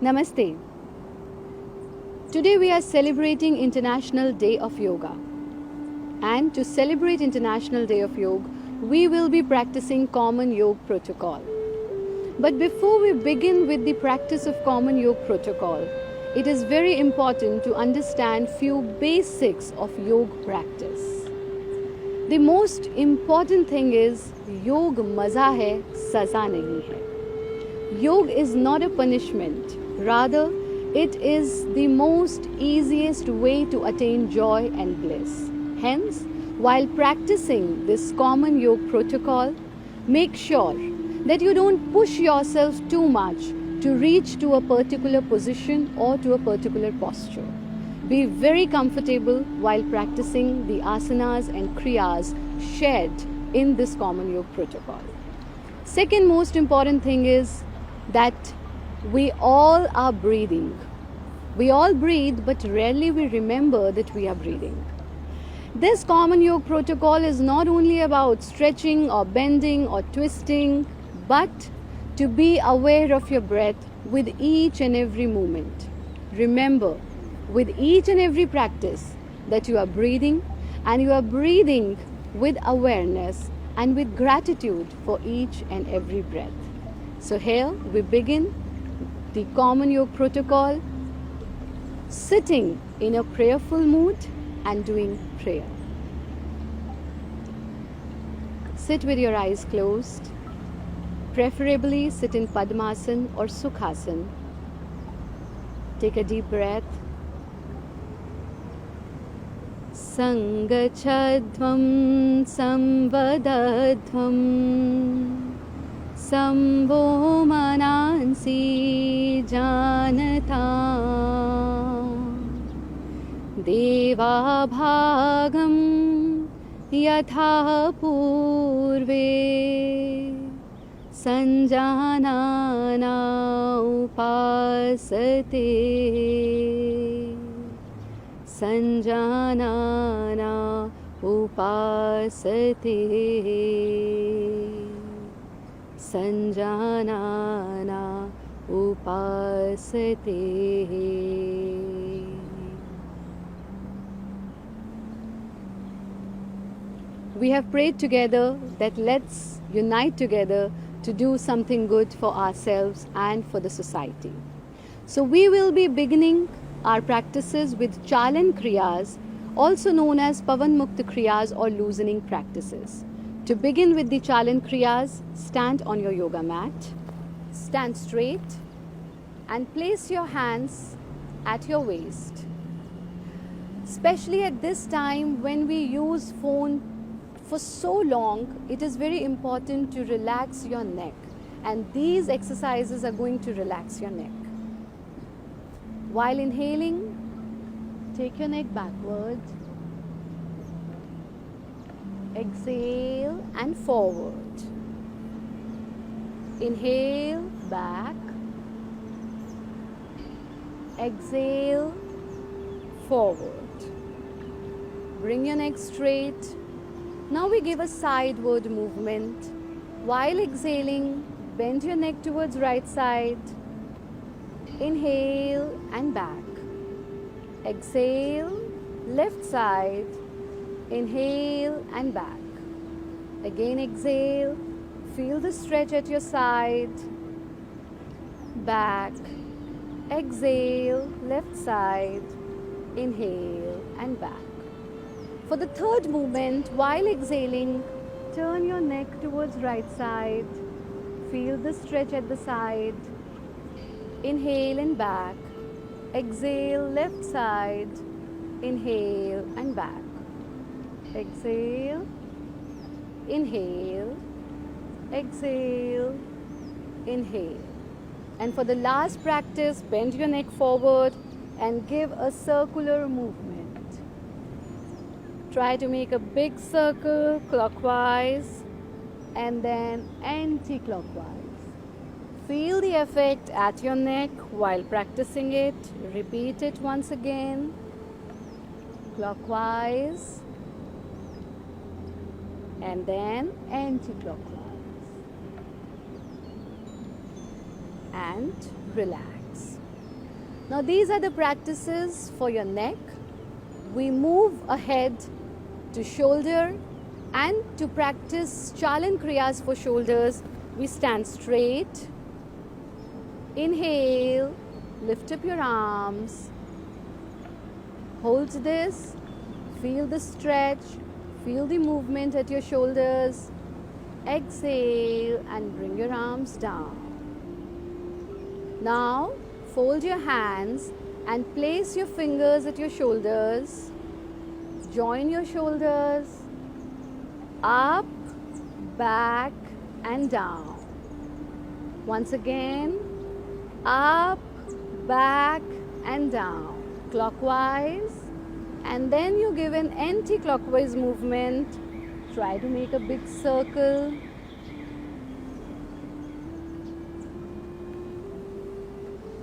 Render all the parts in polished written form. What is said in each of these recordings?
Namaste. Today we are celebrating International Day of Yoga. And to celebrate International Day of Yoga, we will be practicing Common Yoga Protocol. But before we begin with the practice of Common Yoga Protocol, it is very important to understand few basics of yoga practice. The most important thing is Yoga maza hai, saza nahi hai. Yoga is not a punishment. Rather, it is the most easiest way to attain joy and bliss. Hence, while practicing this common yoga protocol, make sure that you don't push yourself too much to reach to a particular position or to a particular posture. Be very comfortable while practicing the asanas and kriyas shared in this common yoga protocol. Second most important thing is that we all are breathing. We all breathe, but rarely we remember that we are breathing. This common yoga protocol is not only about stretching or bending or twisting, but to be aware of your breath with each and every movement. Remember, with each and every practice, that you are breathing, and you are breathing with awareness and with gratitude for each and every breath. So here we begin the common yoga protocol, sitting in a prayerful mood and doing prayer. Sit with your eyes closed. Preferably sit in Padmasana or Sukhasana. Take a deep breath. Sangachadvam samvadadvam Sambho manansi janata Deva bhagam yatha purve Sanjanana upasate Sanjanana upasate Sanjanana upasate. We have prayed together that let's unite together to do something good for ourselves and for the society. So we will be beginning our practices with Chalan Kriyas, also known as Pavan Mukta Kriyas or loosening practices. To begin with the Chalan Kriyas, stand on your yoga mat, stand straight and place your hands at your waist. Especially at this time when we use phone for so long, it is very important to relax your neck, and these exercises are going to relax your neck. While inhaling, take your neck backward. Exhale and forward. Inhale, back. Exhale, forward. Bring your neck straight. Now we give a sideward movement. While exhaling, bend your neck towards right side. Inhale and back. Exhale, left side. Inhale and back. Again exhale. Feel the stretch at your side. Back. Exhale, left side. Inhale and back. For the third movement, while exhaling, turn your neck towards right side. Feel the stretch at the side. Inhale and back. Exhale, left side. Inhale and back. Exhale, inhale, exhale, inhale. And for the last practice, bend your neck forward and give a circular movement. Try to make a big circle clockwise and then anti-clockwise. Feel the effect at your neck while practicing it. Repeat it once again. Clockwise and then anti-clockwise. And relax. Now these are the practices for your neck. We move ahead to shoulder, and to practice Chalan Kriyas for shoulders, we stand straight. Inhale, lift up your arms. Hold this, feel the stretch, feel the movement at your shoulders. Exhale and bring your arms down. Now fold your hands and place your fingers at your shoulders. Join your shoulders up, back and down. Once again, up, back and down. Clockwise, and then you give an anti-clockwise movement. Try to make a big circle.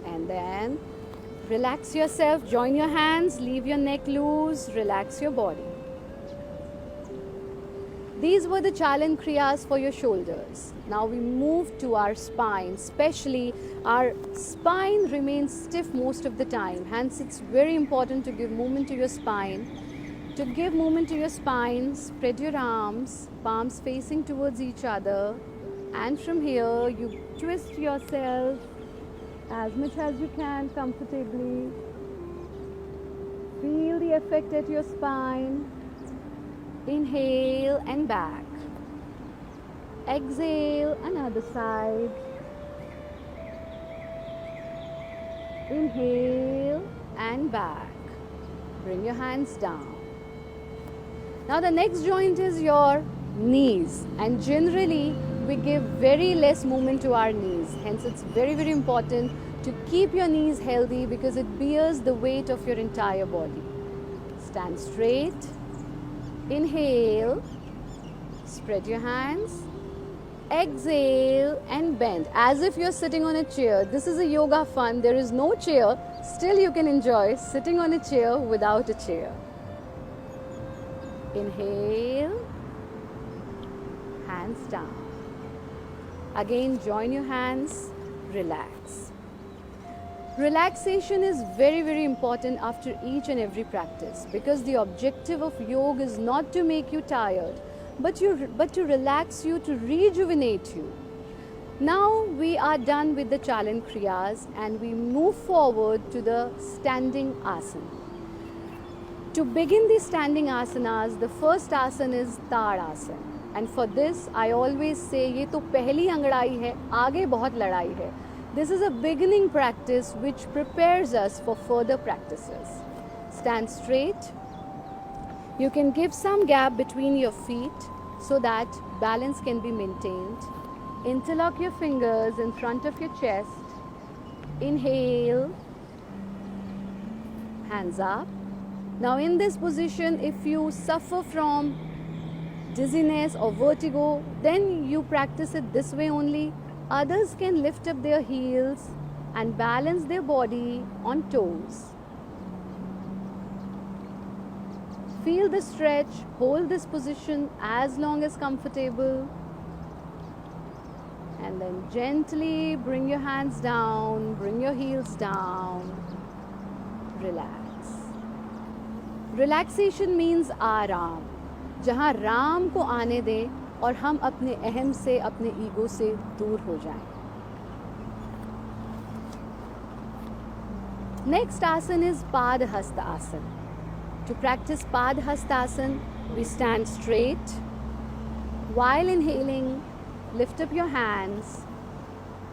And then relax yourself, join your hands, leave your neck loose, relax your body. These were the Chalan Kriyas for your shoulders. Now we move to our spine, especially our spine remains stiff most of the time. Hence it's very important to give movement to your spine. To give movement to your spine, spread your arms, palms facing towards each other, and from here you twist yourself as much as you can comfortably. Feel the effect at your spine. Inhale and back. Exhale, another side. Inhale and back. Bring your hands down. Now the next joint is your knees, and generally we give very less movement to our knees. Hence it's very, very important to keep your knees healthy because it bears the weight of your entire body. Stand straight. Inhale, spread your hands. Exhale and bend as if you're sitting on a chair. This is a yoga fun. There is no chair. Still you can enjoy sitting on a chair without a chair. Inhale, hands down. Again, join your hands, relax. Relaxation is very, very important after each and every practice because the objective of yoga is not to make you tired, but to relax you, to rejuvenate you. Now we are done with the Chalan Kriyas and we move forward to the standing asana. To begin the standing asanas, the first asana is Tadasana. And for this, I always say, ये तो पहली अंगड़ाई है, आगे बहुत लड़ाई है. This is a beginning practice which prepares us for further practices. Stand straight. You can give some gap between your feet so that balance can be maintained. Interlock your fingers in front of your chest. Inhale. Hands up. Now in this position, if you suffer from dizziness or vertigo, then you practice it this way only. Others can lift up their heels and balance their body on toes. Feel the stretch, hold this position as long as comfortable. And then gently bring your hands down, bring your heels down. Relax. Relaxation means आराम. जहाँ राम को आने दें और हम अपने अहम से, अपने ईगो से दूर हो जाएं. Next asana is Padhasta asana. To practice Padhasta asana, we stand straight. While inhaling, lift up your hands.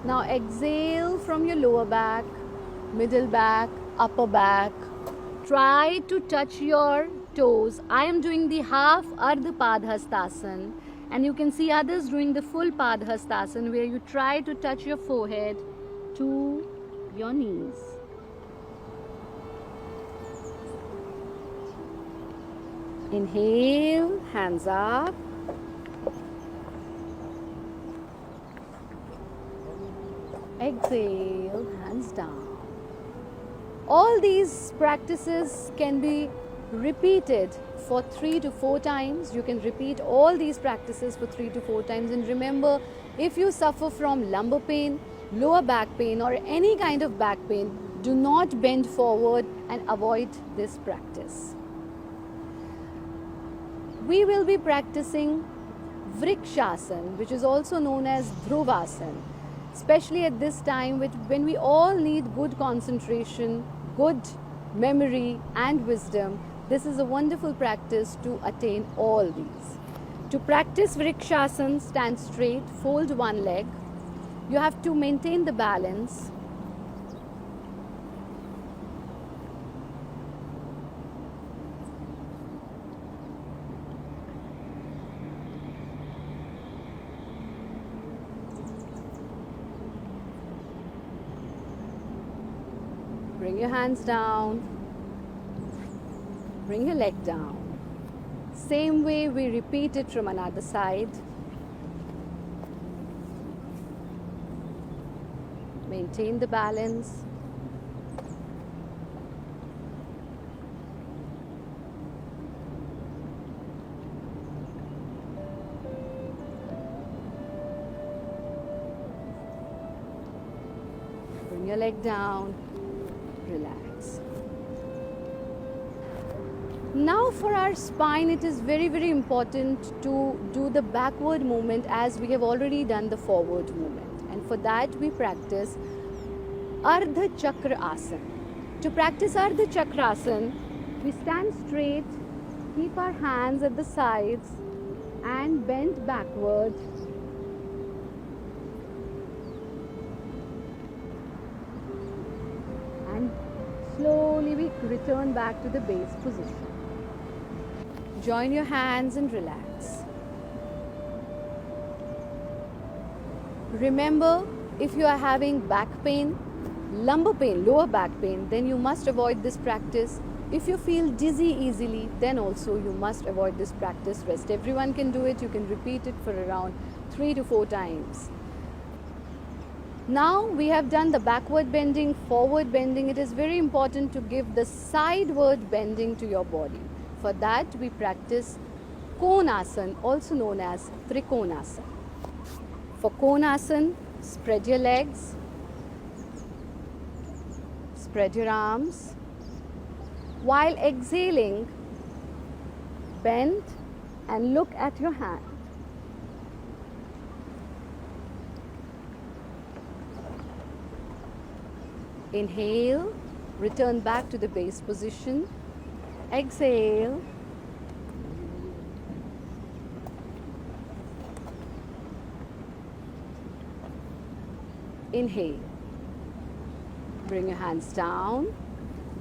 Now exhale from your lower back, middle back, upper back. Try to touch your toes. I am doing the half Ardha Padhastasana, and you can see others doing the full Padhastasana where you try to touch your forehead to your knees. Inhale, hands up. Exhale, hands down. All these practices can be repeated for 3 to 4 times. You can repeat all these practices for 3 to 4 times. And remember, if you suffer from lumbar pain, lower back pain or any kind of back pain, Do not bend forward and avoid this practice. We will be practicing Vrikshasana, which is also known as Dhruvasana, especially at this time when we all need good concentration, good memory and wisdom. This is a wonderful practice to attain all these. To practice Vrikshasana, stand straight, fold one leg. You have to maintain the balance. Bring your hands down. Bring your leg down. Same way we repeat it from another side. Maintain the balance. Bring your leg down. Relax. Now for our spine, it is very, very important to do the backward movement as we have already done the forward movement. And for that we practice Ardha Chakra Asana. To practice Ardha Chakra Asana, we stand straight, keep our hands at the sides and bend backward. And slowly we return back to the base position. Join your hands and relax. Remember, if you are having back pain, lumbar pain, lower back pain, then you must avoid this practice. If you feel dizzy easily, then also you must avoid this practice. Rest everyone can do it. You can repeat it for around 3 to 4 times. Now we have done the backward bending, forward bending. It is very important to give the sideward bending to your body. For that we practice Konasana, also known as Trikonasana. For Konasana, spread your legs, spread your arms. While exhaling, bend and look at your hand. Inhale, return back to the base position. Exhale. Inhale. Bring your hands down.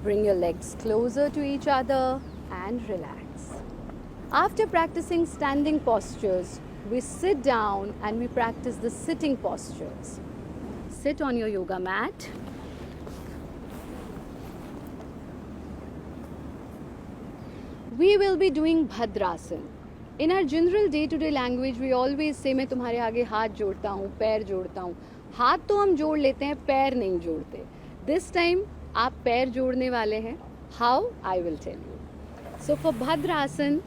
Bring your legs closer to each other and relax. After practicing standing postures, we sit down and we practice the sitting postures. Sit on your yoga mat. We will be doing Bhadrasana. In our general day-to-day language, we always say, मैं तुम्हारे आगे हाथ जोड़ता हूँ, पैर जोड़ता हूँ. हाथ तो हम जोड़ लेते हैं, पैर नहीं जोड़ते. This time, आप पैर जोड़ने वाले हैं. How? I will tell you. So for Bhadrasana,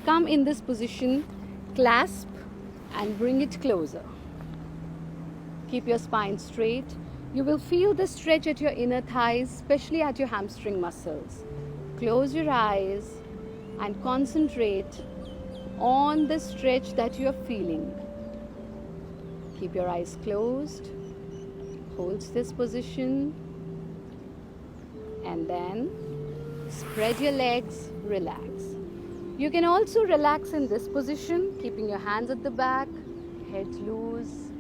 come in this position, clasp and bring it closer. Keep your spine straight. You will feel the stretch at your inner thighs, especially at your hamstring muscles. Close your eyes and concentrate on the stretch that you are feeling. Keep your eyes closed. Hold this position. And then spread your legs, relax. You can also relax in this position, keeping your hands at the back, head loose.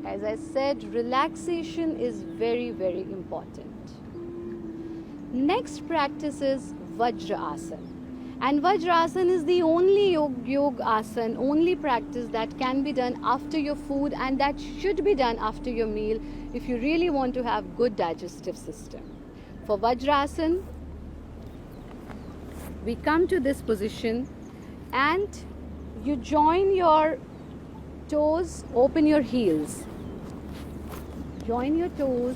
As I said, relaxation is very, very important. Next practice is Vajra Asana. And Vajra Asana is the only yoga asana, only practice that can be done after your food, and that should be done after your meal if you really want to have good digestive system. For Vajra Asana, we come to this position and you join your toes, open your heels. Join your toes,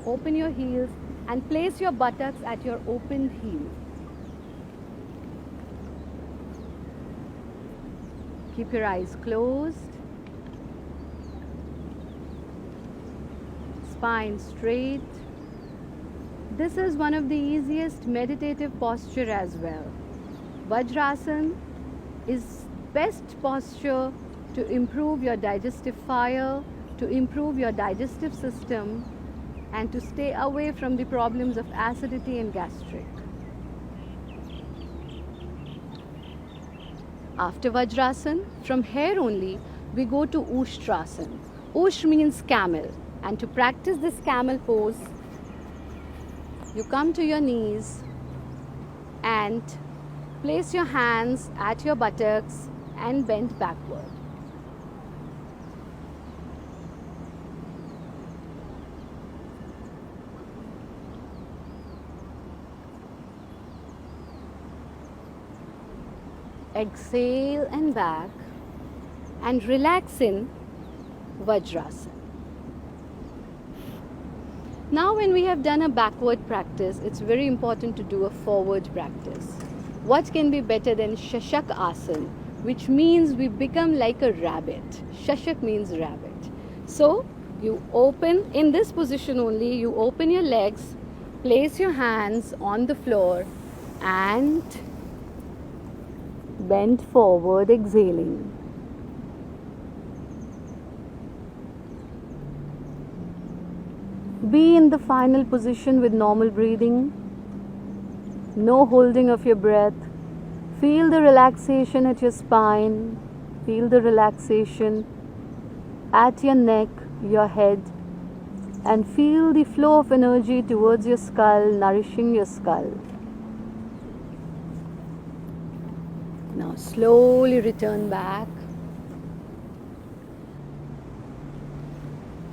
open your heels and place your buttocks at your opened heel. Keep your eyes closed. spine straight. This is one of the easiest meditative posture as well. Vajrasana is best posture to improve your digestive fire, to improve your digestive system, and to stay away from the problems of acidity and gastric. After Vajrasana, from here only, we go to Ushtrasana. Ush means camel, and to practice this camel pose, you come to your knees and place your hands at your buttocks and bend backward. Exhale and back, and relax in Vajrasana. Now when we have done a backward practice, it's very important to do a forward practice. What can be better than Shashak Asana, which means we become like a rabbit. Shashak means rabbit. So you open, in this position only, you open your legs, place your hands on the floor and bend forward, exhaling. Be in the final position with normal breathing. No holding of your breath. Feel the relaxation at your spine. Feel the relaxation at your neck, your head. And feel the flow of energy towards your skull, nourishing your skull. Now slowly return back.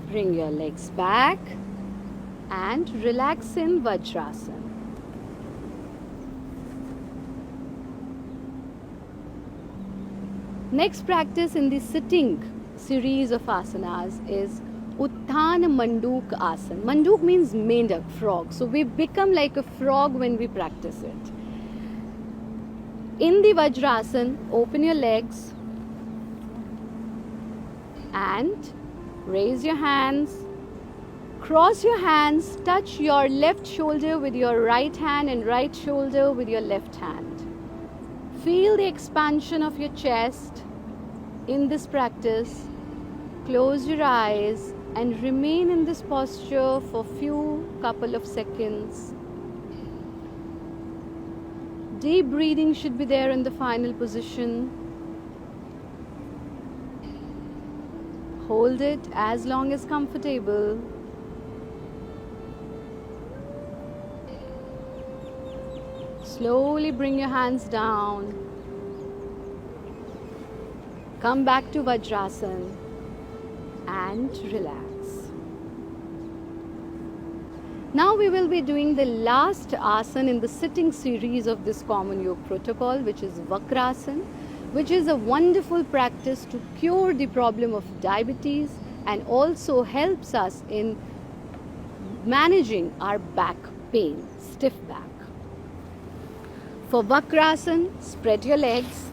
Bring your legs back and relax in Vajrasana. Next practice in the sitting series of asanas is Utthana Manduk Asana. Manduk means mendak, frog. So we become like a frog when we practice it. In the Vajrasana, open your legs and raise your hands. Cross your hands, touch your left shoulder with your right hand and right shoulder with your left hand. Feel the expansion of your chest in this practice. Close your eyes and remain in this posture for couple of seconds. Deep breathing should be there in the final position. Hold it as long as comfortable. Slowly bring your hands down. Come back to Vajrasana and relax. Now we will be doing the last asana in the sitting series of this common yoga protocol, which is Vakrasana, which is a wonderful practice to cure the problem of diabetes and also helps us in managing our back pain, stiff back. For Vakrasana, spread your legs.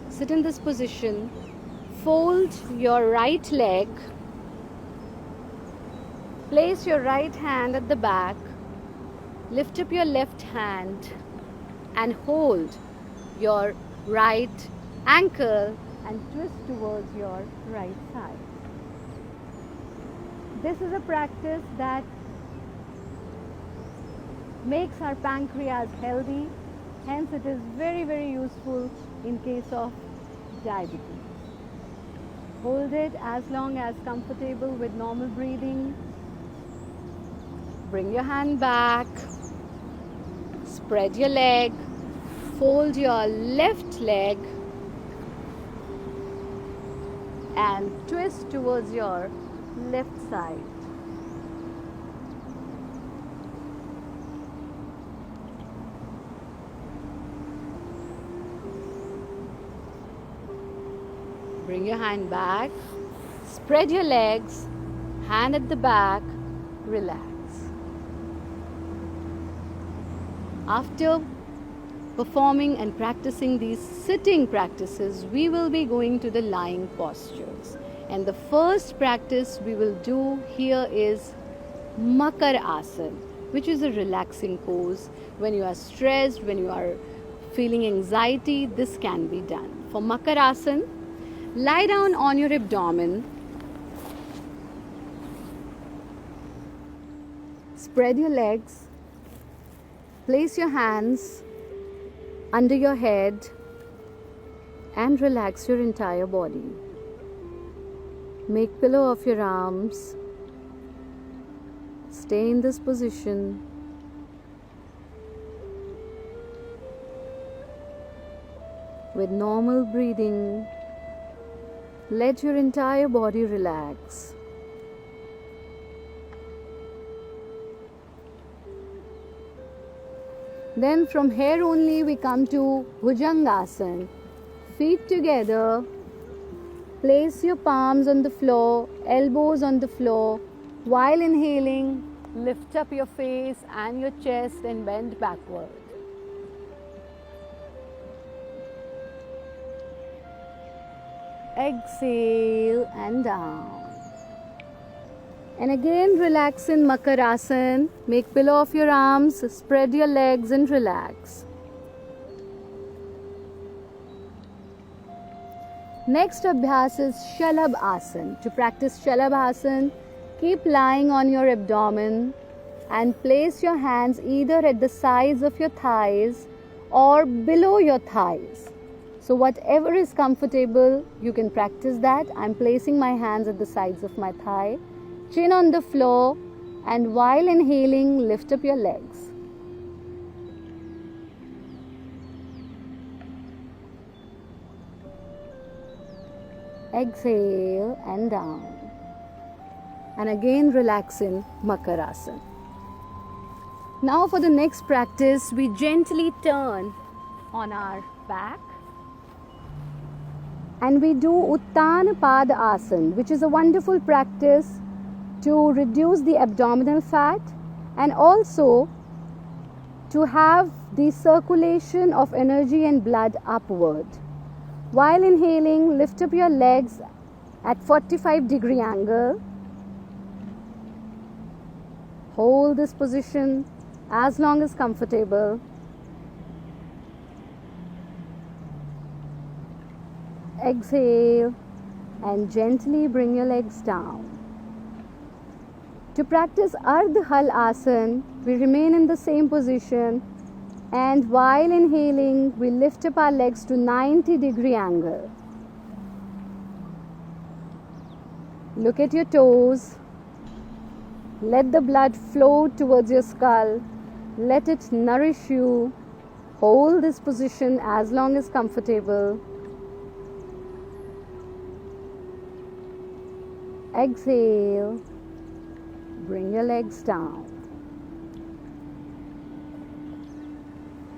Sit in this position. Fold your right leg. Place your right hand at the back. Lift up your left hand and hold your right ankle and twist towards your right side. This is a practice that makes our pancreas healthy, hence it is very, very useful in case of diabetes. Hold it as long as comfortable with normal breathing. Bring your hand back, spread your leg, fold your left leg and twist towards your left side. Bring your hand back, spread your legs, hand at the back, relax. After performing and practicing these sitting practices, we will be going to the lying postures. And the first practice we will do here is Makar Asana, which is a relaxing pose. When you are stressed, when you are feeling anxiety, this can be done. For Makar Asana, lie down on your abdomen. Spread your legs. Place your hands under your head and relax your entire body. Make pillow of your arms. Stay in this position. With normal breathing, let your entire body relax. Then from here only we come to Bhujangasana. Feet together. Place your palms on the floor, elbows on the floor. While inhaling, lift up your face and your chest and bend backward. Exhale and down. And again relax in Makar Asana. Make pillow of your arms, spread your legs and relax. Next abhyas is Shalabh Asana. To practice Shalabh Asana, keep lying on your abdomen and place your hands either at the sides of your thighs or below your thighs. So whatever is comfortable, you can practice that. I'm placing my hands at the sides of my thigh. Chin on the floor, and while inhaling, lift up your legs. Exhale and down. And again relax in Makar Asana. Now for the next practice, we gently turn on our back and we do Uttana Pada Asana, which is a wonderful practice to reduce the abdominal fat and also to have the circulation of energy and blood upward. While inhaling, lift up your legs at 45-degree angle. Hold this position as long as comfortable. Exhale and gently bring your legs down. To practice Ardha Hal Asana, we remain in the same position, and while inhaling, we lift up our legs to 90-degree angle. Look at your toes. Let the blood flow towards your skull. Let it nourish you. Hold this position as long as comfortable. Exhale. Bring your legs down.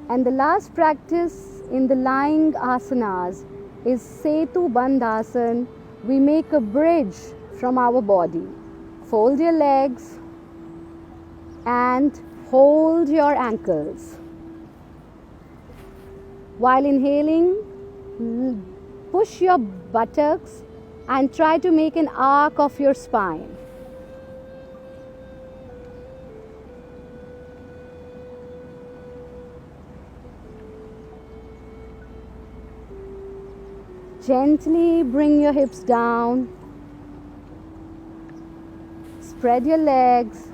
And the last practice in the lying asanas is Setu Bandhasana. We make a bridge from our body. Fold your legs and hold your ankles. While inhaling, push your buttocks and try to make an arc of your spine. Gently bring your hips down. Spread your legs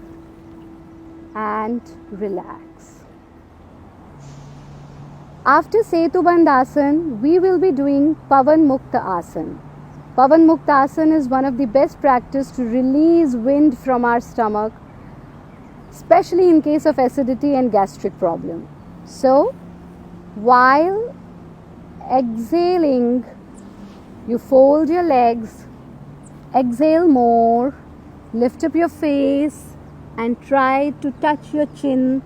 and relax. After Setu Bandhasana, we will be doing Pavan Mukta Asana. Pavan Mukta Asana is one of the best practice to release wind from our stomach, especially in case of acidity and gastric problem. So, while exhaling, you fold your legs, exhale more, lift up your face and try to touch your chin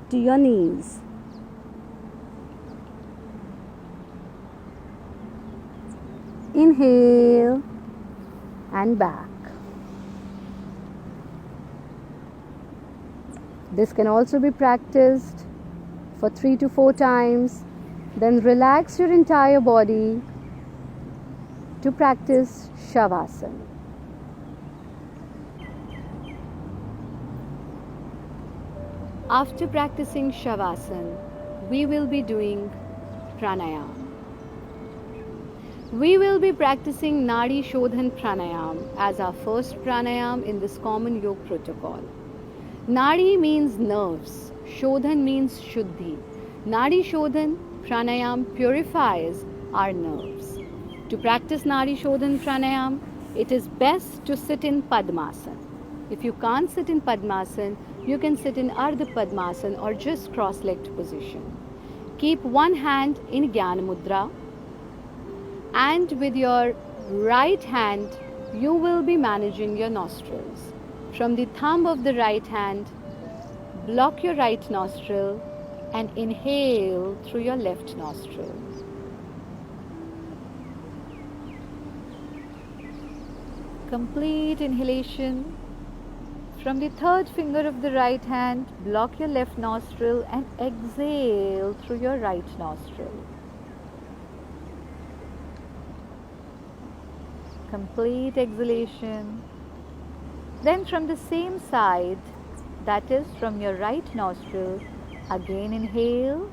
to your knees. Inhale and back. This can also be practiced for 3 to 4 times Then relax your entire body to practice Shavasana. After practicing Shavasana, we will be doing pranayam. We will be practicing Nadi Shodhan Pranayam as our first pranayam in this common yoga protocol. Nadi means nerves, Shodhan means Shuddhi. Nadi Shodhan Pranayam purifies our nerves. To practice Nadi Shodhan Pranayam, it is best to sit in Padmasana. If you can't sit in Padmasana, you can sit in Ardha Padmasana or just cross-legged position. Keep one hand in Jnana Mudra, and with your right hand, you will be managing your nostrils. From the thumb of the right hand, block your right nostril and inhale through your left nostril. Complete inhalation. From the third finger of the right hand, block your left nostril and exhale through your right nostril. Complete exhalation. Then from the same side, that is from your right nostril, again inhale.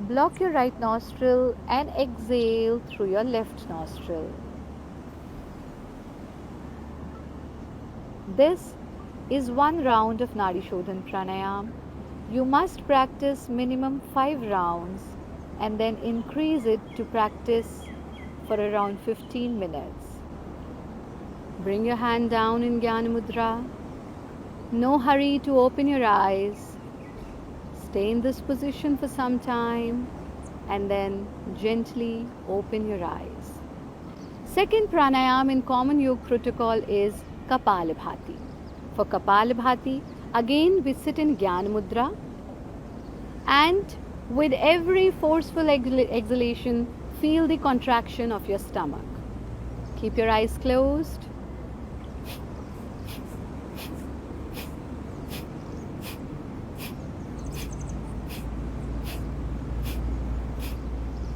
Block your right nostril and exhale through your left nostril. This is one round of Nadi Shodhan Pranayam. You must practice minimum 5 rounds and then increase it to practice for around 15 minutes. Bring your hand down in Jnana Mudra. No hurry to open your eyes. Stay in this position for some time and then gently open your eyes. Second pranayam in common yoga protocol is Kapalabhati. For Kapalabhati, again we sit in Jnana Mudra, and with every forceful exhalation, feel the contraction of your stomach. Keep your eyes closed.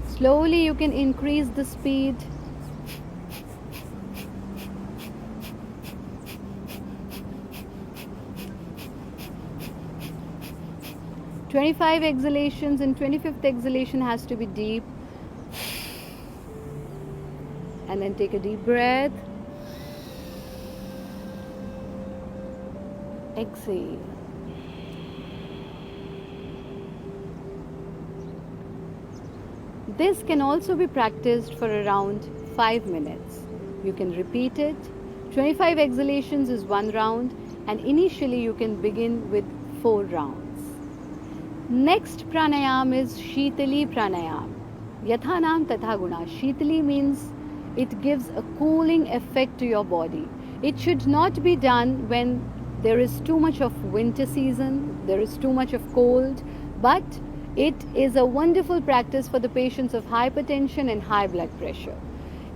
Slowly you can increase the speed. "25 exhalations and 25th exhalation has to be deep. And then take a deep breath. Exhale. This can also be practiced for around 5 minutes. You can repeat it. 25 exhalations is 1 round, and initially you can begin with 4 rounds. Next pranayam is Shitali pranayam. Yatha nam tatha guna. Shitali means it gives a cooling effect to your body. It should not be done when there is too much of winter season, there is too much of cold, but it is a wonderful practice for the patients of hypertension and high blood pressure.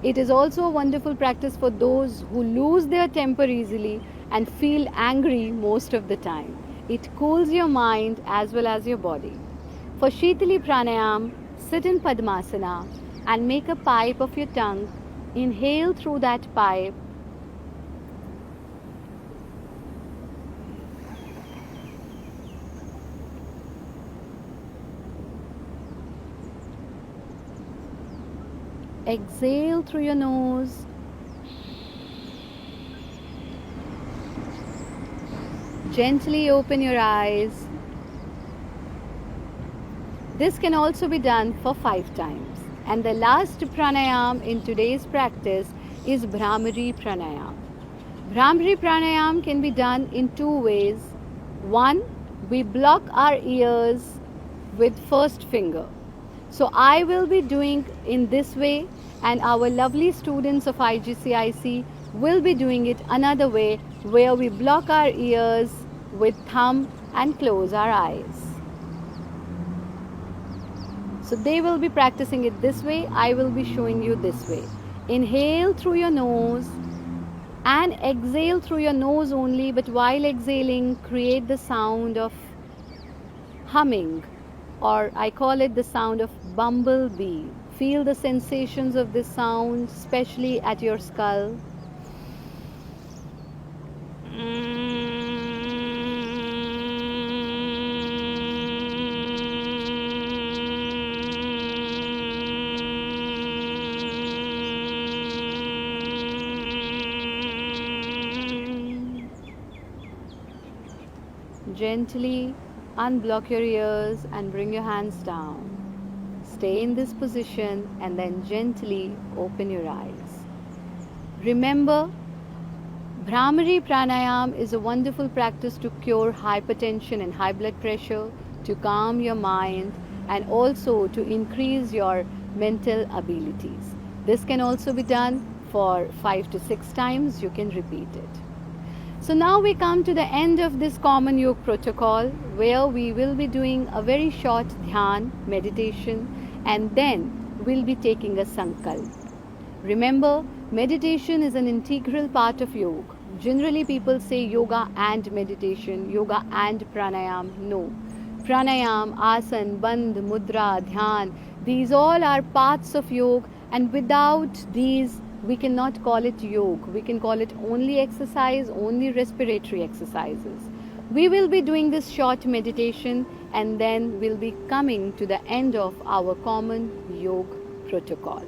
It is also a wonderful practice for those who lose their temper easily and feel angry most of the time. It cools your mind as well as your body. For Shitali pranayam, sit in Padmasana and make a pipe of your tongue. Inhale through that pipe. Exhale through your nose. Gently open your eyes. This can also be done for 5 times. And the last pranayam in today's practice is Bhramari pranayam. Bhramari pranayam can be done in 2 ways. One, we block our ears with first finger. So I will be doing in this way, and our lovely students of IGCIC will be doing it another way, where we block our ears with thumb and close our eyes. So they will be practicing it this way, I will be showing you this way. Inhale through your nose and exhale through your nose only, but while exhaling, create the sound of humming, or I call it the sound of bumblebee. Feel the sensations of this sound, especially at your skull. Gently unblock your ears and bring your hands down. Stay in this position and then gently open your eyes. Remember, Bhramari Pranayam is a wonderful practice to cure hypertension and high blood pressure, to calm your mind, and also to increase your mental abilities. This can also be done for 5 to 6 times. You can repeat it. So now we come to the end of this common yoga protocol, where we will be doing a very short dhyan meditation, and then we'll be taking a sankalp. Remember, meditation is an integral part of yoga. Generally people say yoga and meditation, yoga and pranayam. No. Pranayam, asan, bandh, mudra, dhyan, these all are parts of yoga, and without these we cannot call it yoga. We can call it only exercise, only respiratory exercises. We will be doing this short meditation, and then we'll be coming to the end of our common yoga protocol.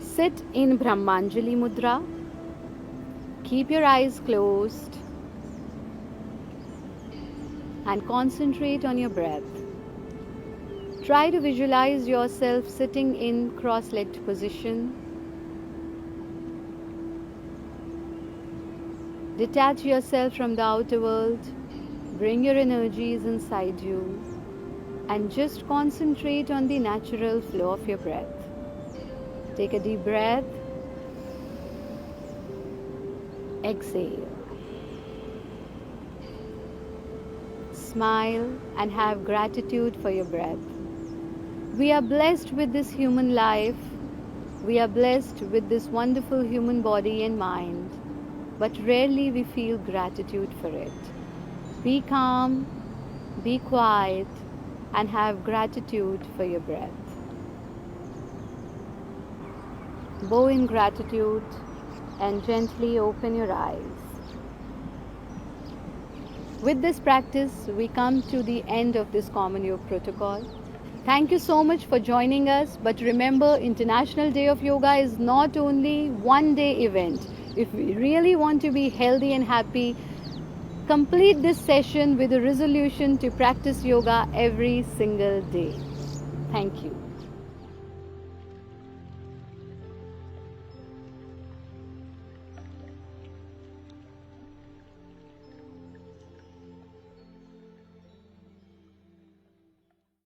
Sit in Brahmanjali Mudra. Keep your eyes closed and concentrate on your breath. Try to visualize yourself sitting in cross-legged position. Detach yourself from the outer world. Bring your energies inside you and just concentrate on the natural flow of your breath. Take a deep breath. Exhale. Smile and have gratitude for your breath. We are blessed with this human life. We are blessed with this wonderful human body and mind, but rarely we feel gratitude for it. Be calm, be quiet, and have gratitude for your breath. Bow in gratitude and gently open your eyes. With this practice, we come to the end of this common yoga protocol. Thank you so much for joining us. But remember, International Day of Yoga is not only one day event. If we really want to be healthy and happy, complete this session with a resolution to practice yoga every single day. Thank you.